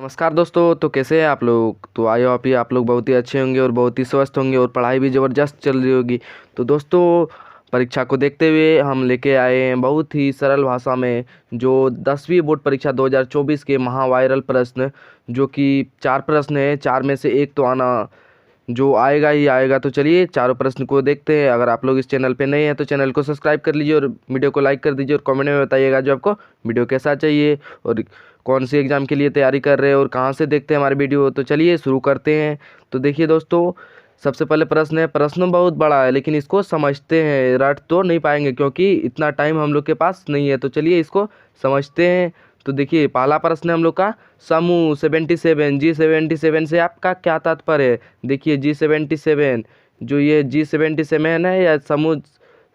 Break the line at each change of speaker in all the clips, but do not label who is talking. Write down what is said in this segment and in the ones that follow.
नमस्कार दोस्तों। तो कैसे हैं आप लोग। तो आई होप ही आप लोग बहुत ही अच्छे होंगे और बहुत ही स्वस्थ होंगे और पढ़ाई भी ज़बरदस्त चल रही होगी। तो दोस्तों, परीक्षा को देखते हुए हम लेके आए हैं बहुत ही सरल भाषा में जो 10वीं बोर्ड परीक्षा 2024 के महावायरल प्रश्न, जो कि 4 प्रश्न हैं। 4 में से एक तो आना जो आएगा ही आएगा। तो चलिए चारों प्रश्न को देखते हैं। अगर आप लोग इस चैनल पे नए हैं तो चैनल को सब्सक्राइब कर लीजिए और वीडियो को लाइक कर दीजिए और कमेंट में बताइएगा जो आपको वीडियो कैसा चाहिए और कौन सी एग्ज़ाम के लिए तैयारी कर रहे हैं और कहाँ से देखते हैं हमारे वीडियो। तो चलिए शुरू करते हैं। तो देखिए दोस्तों, सबसे पहले प्रश्न है। प्रश्न बहुत बड़ा है लेकिन इसको समझते हैं, रट तो नहीं पाएंगे क्योंकि इतना टाइम हम लोग के पास नहीं है। तो चलिए इसको समझते हैं। तो देखिए पहला प्रश्न है हम लोग का, समूह 77 G77 से आपका क्या तात्पर्य है। देखिए G77 जो ये G77 है या समूह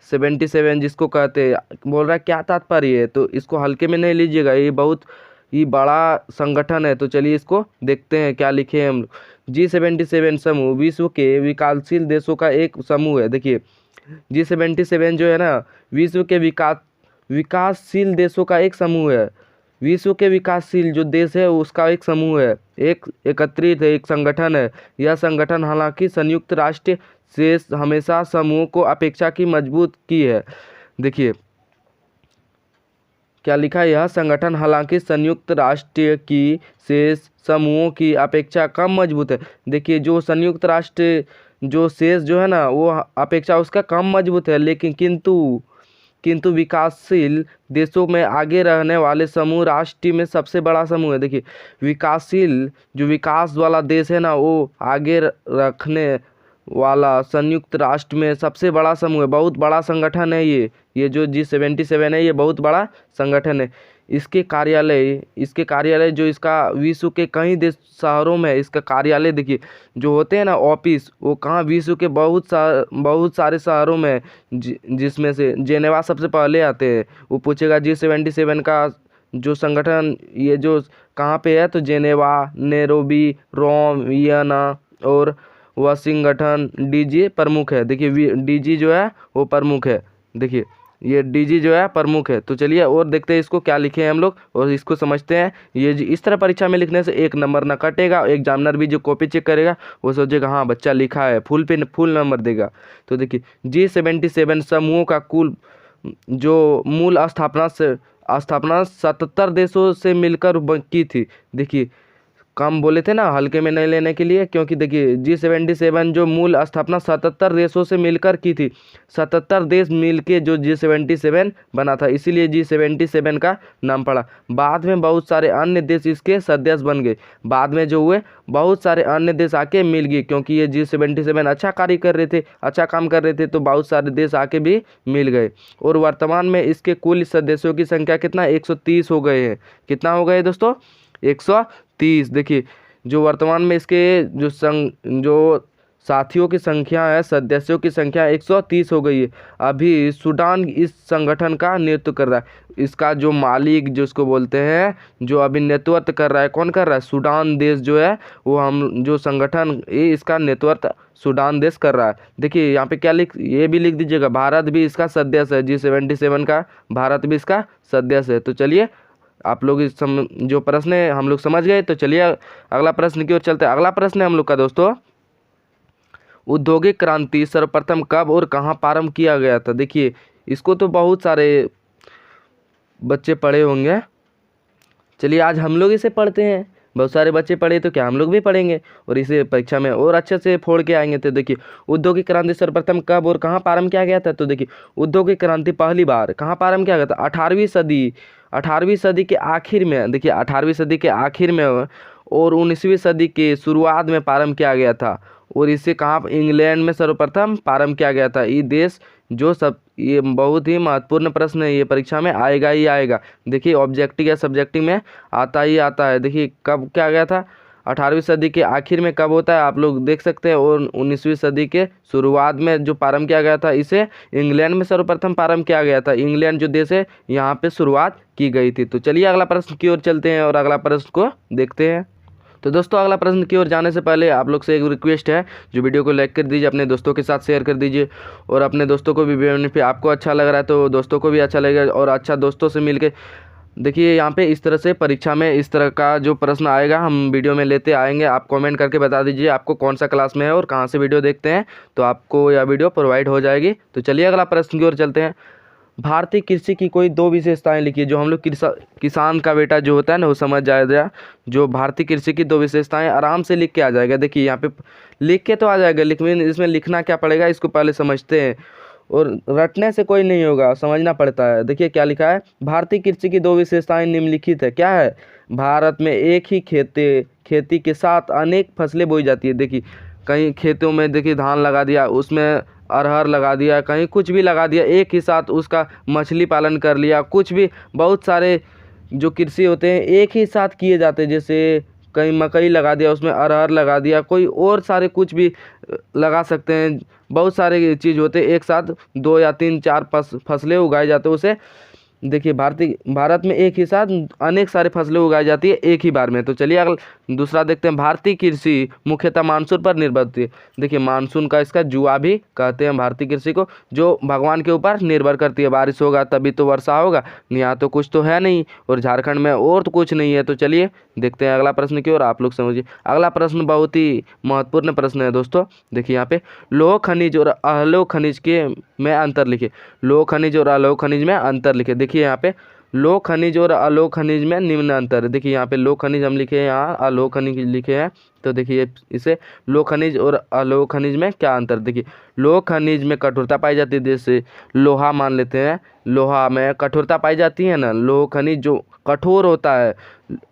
77 जिसको कहते हैं, बोल रहा है क्या तात्पर्य है। तो इसको हल्के में नहीं लीजिएगा, ये बहुत ही बड़ा संगठन है। तो चलिए इसको देखते हैं क्या लिखे हैं हम लोग। G77 समूह विश्व के विकासशील देशों का एक समूह है। देखिए G77 जो है ना, विश्व के विकासशील देशों का एक समूह है। विश्व के विकासशील जो देश है उसका एक समूह है, एक एकत्रित है, एक संगठन है। यह संगठन हालांकि संयुक्त राष्ट्र से हमेशा समूह को अपेक्षा की मजबूत की है। देखिए क्या लिखा है, यह संगठन हालांकि संयुक्त राष्ट्र की शेष समूहों की अपेक्षा कम मजबूत है। देखिए जो संयुक्त राष्ट्र जो शेष जो है ना वो अपेक्षा उसका कम मजबूत है, लेकिन किंतु विकासशील देशों में आगे रहने वाले समूह राष्ट्र में सबसे बड़ा समूह है। देखिए विकासशील जो विकास वाला देश है ना वो आगे रखने वाला संयुक्त राष्ट्र में सबसे बड़ा समूह है, बहुत बड़ा संगठन है ये जो G77 है, ये बहुत बड़ा संगठन है। इसके कार्यालय जो इसका विश्व के कई देश शहरों में है। इसका कार्यालय देखिए जो होते हैं ना ऑफिस, वो कहाँ विश्व के बहुत सारे शहरों में है, जिसमें से जेनेवा सबसे पहले आते हैं। वो पूछेगा G77 का जो संगठन ये जो कहाँ पे है, तो जेनेवा, नैरोबी, रोम, वियना और वाशिंगटन। डीजी प्रमुख है। देखिए डीजी जो है वो प्रमुख है। देखिए ये डीजी जो है प्रमुख है। तो चलिए और देखते हैं इसको क्या लिखे हैं हम लोग और इसको समझते हैं। ये इस तरह परीक्षा में लिखने से 1 नंबर ना कटेगा। एग्जामिनर भी जो कॉपी चेक करेगा वो सोचेगा हाँ बच्चा लिखा है, फुल नंबर देगा। तो देखिए G77 समूहों का कुल जो मूल स्थापना 77 देशों से मिलकर की थी। देखिए कम बोले थे ना हल्के में नहीं लेने के लिए, क्योंकि देखिए G77 जो मूल स्थापना 77 देशों से मिलकर की थी। 77 देश मिलके जो G77 बना था, इसीलिए G77 का नाम पड़ा। बाद में बहुत सारे अन्य देश इसके सदस्य बन गए। बाद में जो हुए बहुत सारे अन्य देश आके मिल गए, क्योंकि ये G77 अच्छा कार्य कर रहे थे, अच्छा काम कर रहे थे, तो बहुत सारे देश आके भी मिल गए। और वर्तमान में इसके कुल सदस्यों की संख्या कितना 130 हो गए हैं। कितना हो गए दोस्तों 130। देखिए जो वर्तमान में इसके जो साथियों की संख्या है, सदस्यों की संख्या 130 हो गई है। अभी सूडान इस संगठन का नेतृत्व कर रहा है। इसका जो मालिक जिसको बोलते हैं, जो अभी नेतृत्व कर रहा है, कौन कर रहा है, सूडान देश जो है वो हम जो संगठन इसका नेतृत्व सूडान देश कर रहा है। देखिए यहाँ पे क्या ये भी लिख दीजिएगा, भारत भी इसका सदस्य है। G77 का भारत भी इसका सदस्य है। तो चलिए आप लोग जो प्रश्न है हम लोग समझ गए। तो चलिए अगला प्रश्न की ओर चलते हैं। अगला प्रश्न है हम लोग का दोस्तों, औद्योगिक क्रांति सर्वप्रथम कब और कहाँ प्रारंभ किया गया था। देखिए इसको तो बहुत सारे बच्चे पढ़े होंगे। चलिए आज हम लोग इसे पढ़ते हैं। बहुत सारे बच्चे पढ़े तो क्या हम लोग भी पढ़ेंगे और इसे परीक्षा में और अच्छे से फोड़ के आएंगे। तो देखिए औद्योगिक क्रांति सर्वप्रथम कब और कहाँ प्रारंभ किया गया था। तो देखिए औद्योगिक क्रांति पहली बार कहाँ प्रारंभ किया गया था, 18वीं सदी के आखिर में। देखिए 18वीं सदी के आखिर में और 19वीं सदी के शुरुआत में प्रारंभ किया गया था। और इसे कहाँ, इंग्लैंड में सर्वप्रथम प्रारंभ किया गया था। ये देश जो सब, ये बहुत ही महत्वपूर्ण प्रश्न है, ये परीक्षा में आएगा ही आएगा। देखिए ऑब्जेक्टिव या सब्जेक्टिव में आता ही आता है। देखिए कब क्या गया था, 18वीं सदी के आखिर में कब होता है आप लोग देख सकते हैं। और 19वीं सदी के शुरुआत में जो प्रारंभ किया गया था, इसे इंग्लैंड में सर्वप्रथम प्रारंभ किया गया था। इंग्लैंड जो देश है यहाँ पे शुरुआत की गई थी। तो चलिए अगला प्रश्न की ओर चलते हैं और अगला प्रश्न को देखते हैं। तो दोस्तों अगला प्रश्न की ओर जाने से पहले आप लोग से एक रिक्वेस्ट है, जो वीडियो को लाइक कर दीजिए, अपने दोस्तों के साथ शेयर कर दीजिए और अपने दोस्तों को भी बेनिफिट, आपको अच्छा लग रहा है तो दोस्तों को भी अच्छा लगेगा और अच्छा दोस्तों से मिलके देखिए यहाँ पे इस तरह से परीक्षा में इस तरह का जो प्रश्न आएगा हम वीडियो में लेते आएंगे। आप कमेंट करके बता दीजिए आपको कौन सा क्लास में है और कहाँ से वीडियो देखते हैं, तो आपको यह वीडियो प्रोवाइड हो जाएगी। तो चलिए अगला प्रश्न की ओर चलते हैं। भारतीय कृषि की कोई 2 विशेषताएं लिखिए। जो हम लोग किसान का बेटा जो होता है ना वो समझ जाएगा। जो भारतीय कृषि की 2 विशेषताएं आराम से लिख के आ जाएगा। देखिए यहाँ पे लिख के तो आ जाएगा, लेकिन इसमें लिखना क्या पड़ेगा इसको पहले समझते हैं, और रटने से कोई नहीं होगा, समझना पड़ता है। देखिए क्या लिखा है, भारतीय कृषि की 2 विशेषताएं निम्नलिखित है। क्या है, भारत में एक ही खेती के साथ अनेक फसलें बोई जाती है। देखिए कहीं खेतों में देखिए धान लगा दिया, उसमें अरहर लगा दिया, कहीं कुछ भी लगा दिया, एक ही साथ उसका मछली पालन कर लिया, कुछ भी बहुत सारे जो कृषि होते हैं एक ही साथ किए जाते हैं। जैसे कहीं मकई लगा दिया, उसमें अरहर लगा दिया, कोई और सारे कुछ भी लगा सकते हैं। बहुत सारे चीज़ होते हैं एक साथ 2 या 3 4 फसलें उगाई जाते हैं उसे। देखिए भारत में एक ही साथ अनेक सारे फसलें उगाई जाती है एक ही बार में। तो चलिए अगला दूसरा देखते हैं। भारतीय कृषि मुख्यतः मानसून पर निर्भर होती है। देखिए मानसून का इसका जुआ भी कहते हैं भारतीय कृषि को, जो भगवान के ऊपर निर्भर करती है। बारिश होगा तभी तो वर्षा होगा, यहाँ तो कुछ तो है नहीं, और झारखंड में और तो कुछ नहीं है। तो चलिए देखते हैं अगला प्रश्न की ओर, आप लोग समझिए। अगला प्रश्न बहुत ही महत्वपूर्ण प्रश्न है दोस्तों। देखिए यहाँ पे लौह खनिज और अलोह खनिज के में अंतर लिखे। लौह खनिज और अलोह खनिज में अंतर लिखे। देखिए यहाँ पे लौह खनिज और अलोह खनिज में निम्न अंतर है। देखिए यहाँ पे लौह खनिज हम लिखे हैं, यहाँ अलोह खनिज लिखे हैं। तो देखिए इसे लौह खनिज और अलोह खनिज में क्या अंतर। देखिए लौह खनिज में कठोरता पाई जाती है, जैसे लोहा मान लेते हैं, लोहा में कठोरता पाई जाती है ना, लौह खनिज जो कठोर होता है।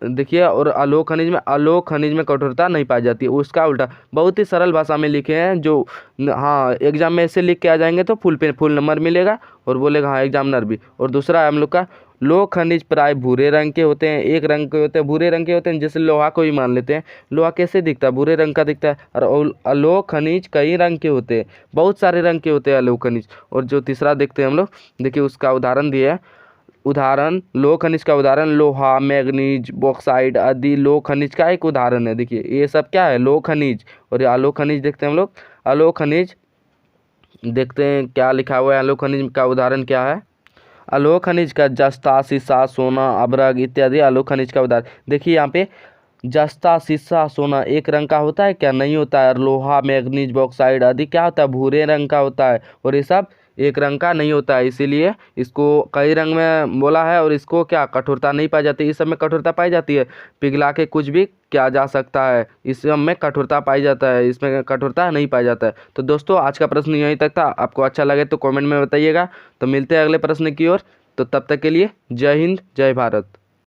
देखिए और अलोह खनिज में कठोरता नहीं पाई जाती है, उसका उल्टा। बहुत ही सरल भाषा में लिखे हैं, जो हाँ एग्जाम में ऐसे लिख के आ जाएंगे तो फुल नंबर मिलेगा और बोलेगा हाँ एग्जामिनर भी। और दूसरा है हम लोग का लौह खनिज प्राय भूरे रंग के होते हैं, एक रंग के होते हैं, भूरे रंग के होते हैं। जैसे लोहा को ही मान लेते हैं, लोहा कैसे दिखता है, भूरे रंग का दिखता है। और अलोह खनिज कई रंग के होते हैं, बहुत सारे रंग के होते हैं अलोह खनिज। और जो तीसरा देखते हैं हम लोग, देखिए उसका उदाहरण दिया है। उदाहरण लौह खनिज का उदाहरण लोहा, मैग्नीज, बॉक्साइट आदि लौह खनिज का एक उदाहरण है। देखिए ये सब क्या है, लौह खनिज। और ये अलोह खनिज देखते हैं हम लोग। अलोह खनिज देखते हैं क्या लिखा हुआ है, अलोह खनिज का उदाहरण क्या है। अलोह खनिज का जस्ता, शीशा, सोना, अभ्रक इत्यादि अलोह खनिज का उदाहरण। देखिए यहाँ पे जस्ता, शीशा, सोना एक रंग का होता है क्या, नहीं होता है। लोहा, मैग्नीज, बॉक्साइट आदि क्या होता है, भूरे रंग का होता है। और ये सब एक रंग का नहीं होता है, इसीलिए इसको कई रंग में बोला है। और इसको क्या कठोरता नहीं पाई जाती, इस सब में कठोरता पाई जाती है, पिघला के कुछ भी किया जा सकता है, इस सब में कठोरता पाई जाता है, इसमें कठोरता नहीं पाई जाता है। तो दोस्तों आज का प्रश्न यहीं तक था। आपको अच्छा लगे तो कमेंट में बताइएगा। तो मिलते हैं अगले प्रश्न की ओर। तो तब तक के लिए जय हिंद, जय भारत।